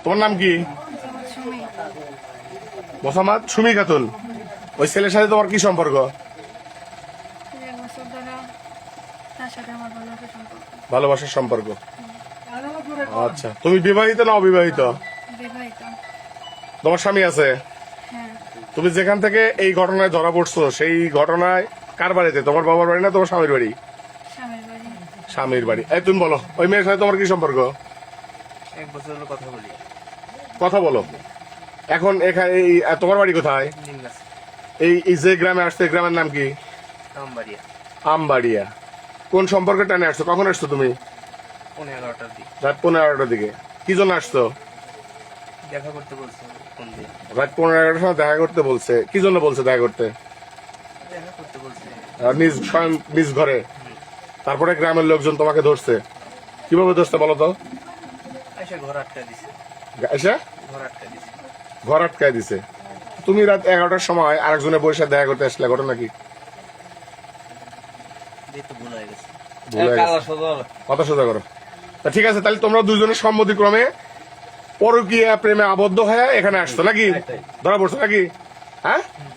তোমার নাম কি? মোসাম্মদ সুমি খাতুন। ওই ছেলের সাথে তোমার কি সম্পর্ক? ভালোবাসার সম্পর্ক। আচ্ছা, তুমি বিবাহিত না অবিবাহিত? তোমার স্বামী আছে? তুমি যেখান থেকে এই ঘটনায় ধরা পড়ছো সেই ঘটনায় কার বাড়িতে? তোমার বাবার বাড়ি না তোমার স্বামীর বাড়ি? স্বামীর বাড়ি। এই তুমি বলো, ওই মেয়ের সাথে তোমার কি সম্পর্ক? 1 বছর হলো কথা বলি। কথা বলো। এখন এখানে তোমার বাড়ি কোথায়? এই যে গ্রামে আসছো এই গ্রামের নাম কি? আমবাড়িয়া। আমবাড়িয়া। কোন সম্পর্কে টানে আসছো? কখন আসছো তুমি? 11টার দিকে। রাত 11টার দিকে। কি জন্য আসছো? দেখা করতে বলছে ফোন দিয়ে। রাত 11টার সময় দেখা করতে বলছে। কি জন্য বলছে দেখা করতে? দেখা করতে বলছে। নিজ ঘরে। তারপরে গ্রামের লোকজন তোমাকে ধরছে। কিভাবে ধরছে বলো তো? এসে ঘর আটকা দিছে। এসে ঘর আটকা দিছে। ঘর আটকায় দিছে। তুমি রাত 11টার সময় আরেকজনের বউয়ের সাথে দেখা করতে আসলে, ঘটনা কি? দিয়ে তো ভুল হয়ে গেছে। ভুলে গেছে। কথা সোজা করো। তা ঠিক আছে, তাহলে তোমরা দুজনের সম্মতিক্রমে পরকীয়া প্রেমে আবদ্ধ হয়ে এখানে আসছো নাকি? ধরা পড়ছো নাকি? হ্যাঁ?